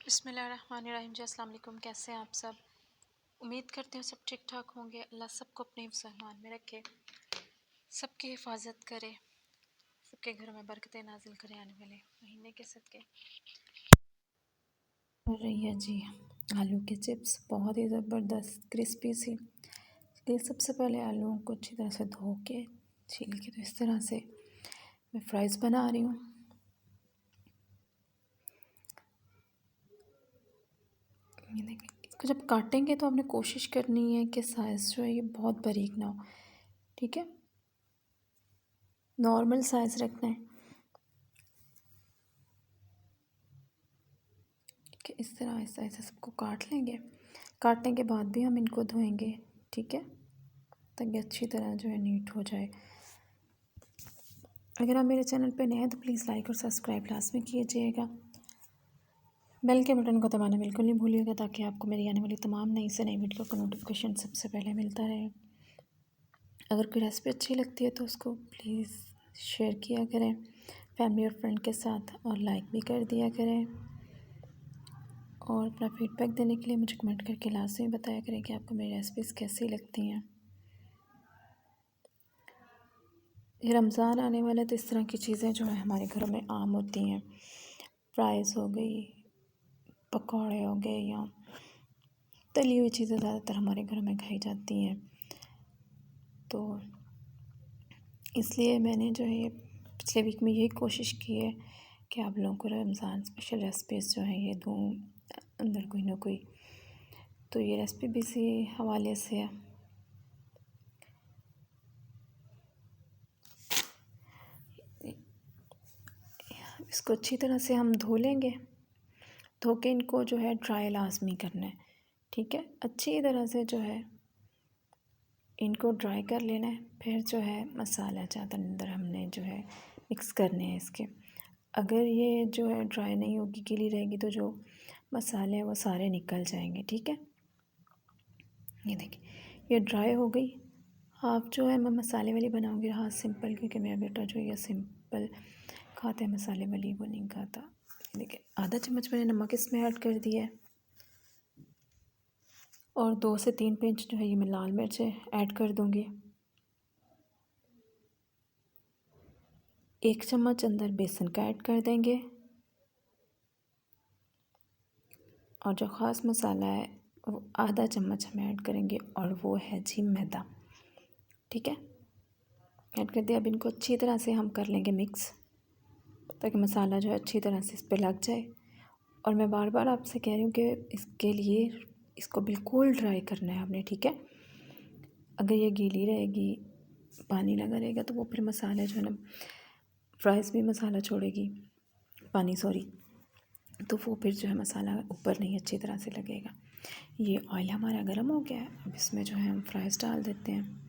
बिस्मिल्लाहिर्रहमानिर्रहीम जी। अस्सलाम वालेकुम। कैसे हैं आप सब? उम्मीद करते हैं सब ठीक ठाक होंगे। अल्लाह सबको अपने हिफ्ज़-ए-मान में रखे, सबकी हिफाजत करे, सबके घरों में बरकतें नाजिल करे आने वाले महीने के सदके। और रही है जी आलू के चिप्स, बहुत ही ज़बरदस्त क्रिस्पी सी। इसलिए सबसे पहले आलूओं को अच्छी तरह से धो के छील के तो इस तरह से मैं फ्राइज़ बना रही हूँ। ये देखिए, इसको जब काटेंगे तो आपने कोशिश करनी है कि साइज़ जो है ये बहुत बारीक ना हो, ठीक है, नॉर्मल साइज़ रखना है कि इस तरह ऐसा ऐसा सबको काट लेंगे। काटने के बाद भी हम इनको धोएंगे, ठीक है, ताकि अच्छी तरह जो है नीट हो जाए। अगर आप मेरे चैनल पे नए हैं तो प्लीज़ लाइक और सब्सक्राइब लाजमी कीजिएगा। बेल के बटन को दबाना बिल्कुल नहीं भूलिएगा ताकि आपको मेरी आने वाली तमाम नई से नई वीडियो का नोटिफिकेशन सबसे पहले मिलता रहे। अगर कोई रेसिपी अच्छी लगती है तो उसको प्लीज़ शेयर किया करें फैमिली और फ्रेंड के साथ, और लाइक भी कर दिया करें। और अपना फीडबैक देने के लिए मुझे कमेंट करके लाजमी बताया करें कि आपको मेरी रेसिपीज़ कैसी लगती हैं। ये रमज़ान आने वाला है तो इस तरह की चीज़ें जो है हमारे घरों में आम होती हैं। फ्राइज़ हो गई, पकौड़े हो गए, या तली हुई चीज़ें ज़्यादातर हमारे घरों में खाई जाती हैं। तो इसलिए मैंने जो है पिछले वीक में यही कोशिश की है कि आप लोगों को रमज़ान स्पेशल रेसिपीज़ जो हैं ये दूँ अंदर कोई ना कोई। तो ये रेसिपी भी इसी हवाले से है। इसको अच्छी तरह से हम धो लेंगे, धो के इनको जो है ड्राई लाजमी करना है, ठीक है, अच्छी तरह से जो है इनको ड्राई कर लेना है। फिर जो है मसाला ज़्यादा अंदर हमने जो है मिक्स करने हैं इसके। अगर ये जो है ड्राई नहीं होगी, गीली रहेगी, तो जो मसाले हैं वो सारे निकल जाएंगे, ठीक है। ये देखिए ये ड्राई हो गई। हाफ जो है मैं मसाले वाली बनाऊंगी, हाफ सिंपल, क्योंकि मेरा बेटा जो ये सिंपल खाता है, मसाले वाली वो नहीं खाता। देखिए आधा चम्मच मैंने नमक इसमें ऐड कर दिया है, और 2 से 3 पिंच जो है ये मैं लाल मिर्च ऐड कर दूँगी। 1 चम्मच अंदर बेसन का ऐड कर देंगे, और जो ख़ास मसाला है वो आधा चम्मच हम ऐड करेंगे, और वो है जी मैदा, ठीक है, ऐड कर दिया। अब इनको अच्छी तरह से हम कर लेंगे मिक्स, ताकि मसाला जो है अच्छी तरह से इस पर लग जाए। और मैं बार बार आपसे कह रही हूँ कि इसके लिए इसको बिल्कुल ड्राई करना है आपने, ठीक है। अगर ये गीली रहेगी, पानी लगा रहेगा, तो वो फिर मसाला जो है ना, फ्राइज़ भी मसाला छोड़ेगी, पानी सॉरी, तो वो फिर जो है मसाला ऊपर नहीं अच्छी तरह से लगेगा। ये ऑयल हमारा गर्म हो गया है, अब इसमें जो है हम फ्राइज़ डाल देते हैं,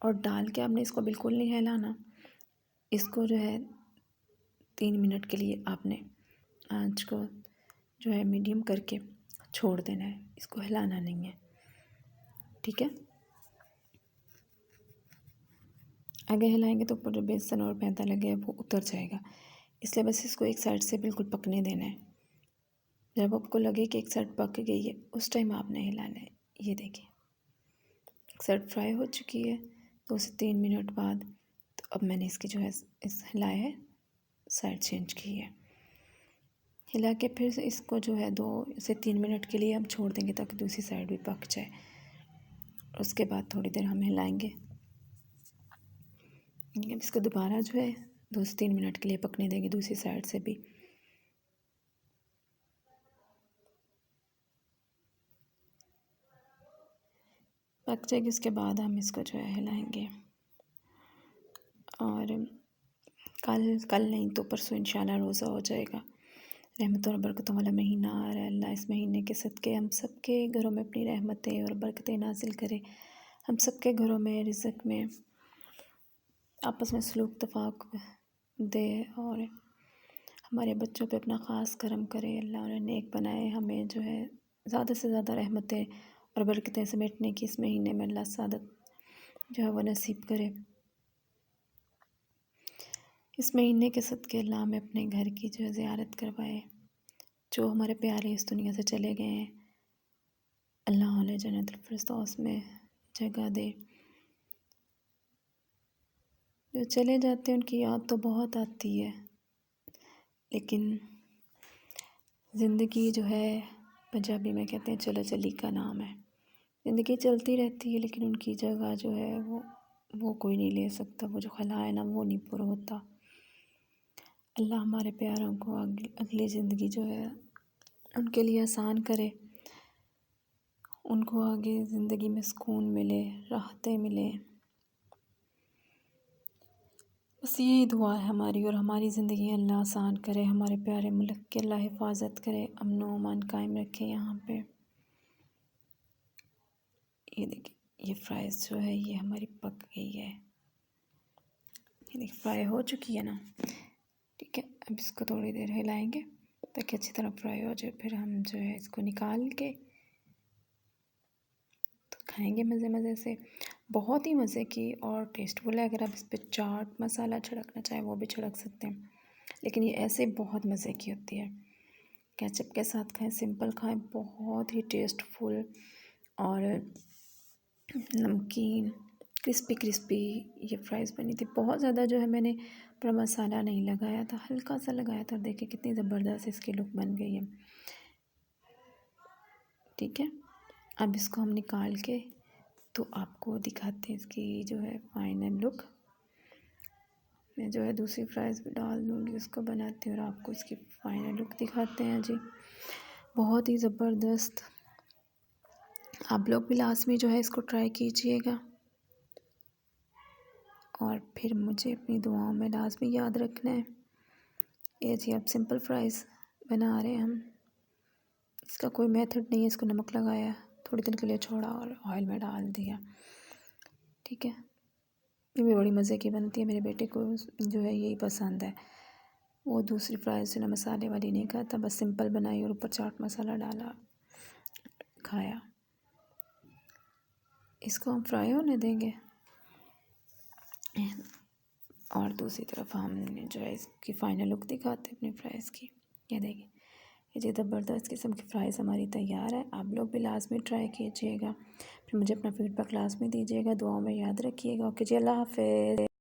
और डाल के आपने इसको बिल्कुल नहीं हिलाना। इसको जो है 3 मिनट के लिए आपने आंच को जो है मीडियम करके छोड़ देना है, इसको हिलाना नहीं है, ठीक है। अगर हिलाएंगे तो ऊपर जो बेसन और मैदा लगे वो उतर जाएगा, इसलिए बस इसको एक साइड से बिल्कुल पकने देना है। जब आपको लगे कि एक साइड पक गई है, उस टाइम आपने हिलाना है। ये देखिए एक साइड फ्राई हो चुकी है 2 से 3 मिनट बाद। तो अब मैंने इसकी जो है इस हिलाए है साइड चेंज की है, हिला के फिर से इसको जो है 2 से 3 मिनट के लिए हम छोड़ देंगे ताकि दूसरी साइड भी पक जाए। उसके बाद थोड़ी देर हम हिलाएंगे, इसको दोबारा जो है 2 से 3 मिनट के लिए पकने देंगे दूसरी साइड से भी। पक जाएगी, उसके बाद हम इसको जो है हिलाएंगे। और कल नहीं तो परसों इंशाल्लाह रोज़ा हो जाएगा। रहमत और बरकतों वाला महीना आ रहा है। अल्लाह इस महीने के सदके हम सब के घरों में अपनी रहमतें और बरकतें नाजिल करे, हम सब के घरों में रिज़्क़ में आपस में सलूक तफाक दे, और हमारे बच्चों पे अपना ख़ास करम करे। अल्लाह उन्हें नेक बनाए, हमें जो है ज़्यादा से ज़्यादा रहमतें और बरकतें समेटने की इस महीने में अल्लाह सादत जो है वो नसीब करे। इस महीने के सदक़े अल्लाह हमें अपने घर की जो है ज़ियारत करवाए। जो हमारे प्यारे इस दुनिया से चले गए हैं, अल्लाह उन्हें जन्नतुल फिरदौस में जगह दे। जो चले जाते हैं उनकी याद तो बहुत आती है, लेकिन ज़िंदगी जो है, पंजाबी में कहते हैं चलो चली का नाम है। ज़िंदगी चलती रहती है, लेकिन उनकी जगह जो है वो कोई नहीं ले सकता। वो जो ख़ला है ना, वो नहीं पूरा होता। अल्लाह हमारे प्यारों को अगली ज़िंदगी जो है उनके लिए आसान करे, उनको आगे ज़िंदगी में सुकून मिले, राहतें मिलें। बस यही दुआ है हमारी, और हमारी ज़िंदगी अल्लाह आसान करे। हमारे प्यारे मुल्क की अल्लाह हिफाजत करे, अमन व अमान कायम रखे यहाँ पे। ये देखिए, ये फ्राइज़ जो है ये हमारी पक गई है। ये देखिए फ्राई हो चुकी है ना। ठीक है, अब इसको थोड़ी देर हिलाएंगे ताकि अच्छी तरह फ्राई हो जाए। फिर हम जो है इसको निकाल के तो खाएंगे मज़े मज़े से। बहुत ही मज़े की और टेस्टफुल है। अगर आप इस पर चाट मसाला छिड़कना चाहें वो भी छिड़क सकते हैं, लेकिन ये ऐसे बहुत मज़े की होती है। केचप के साथ खाएं, सिंपल खाएं, बहुत ही टेस्टफुल और नमकीन क्रिस्पी क्रिस्पी ये फ्राइज़ बनी थी। बहुत ज़्यादा जो है मैंने पूरा मसाला नहीं लगाया था, हल्का सा लगाया था। और देखिए कितनी ज़बरदस्त इसकी लुक बन गई है। ठीक है, अब इसको हम निकाल के तो आपको दिखाते हैं इसकी जो है फाइनल लुक। मैं जो है दूसरी फ्राइज़ भी डाल दूँगी, उसको बनाती हूँ और आपको इसकी फाइनल लुक दिखाते हैं जी। बहुत ही ज़बरदस्त। आप लोग भी लास्ट में जो है इसको ट्राई कीजिएगा, और फिर मुझे अपनी दुआओं में लाज़मी याद रखना है। ये जी अब सिंपल फ्राइज़ बना रहे हैं हम। इसका कोई मेथड नहीं है। इसको नमक लगाया, थोड़ी देर के लिए छोड़ा और ऑयल में डाल दिया। ठीक है, ये भी बड़ी मज़े की बनती है। मेरे बेटे को जो है यही पसंद है। वो दूसरी फ्राइज़ जो ना मसाले वाली नहीं खाता, बस सिंपल बनाई और ऊपर चाट मसाला डाला, खाया। इसको हम फ्राई होने देंगे और दूसरी तरफ हमने जो है इसकी फ़ाइनल लुक दिखाते हैं अपनी फ्राइज़ की। ये देखिए, ये जो ज़बरदस्त किस्म की फ़्राइज़ हमारी तैयार है। आप लोग भी लाज़मी ट्राई कीजिएगा। फिर मुझे अपना फ़ीडबैक लाज़मी दीजिएगा, दुआओं में याद रखिएगा। ओके जी, अल्लाह हाफ़िज़।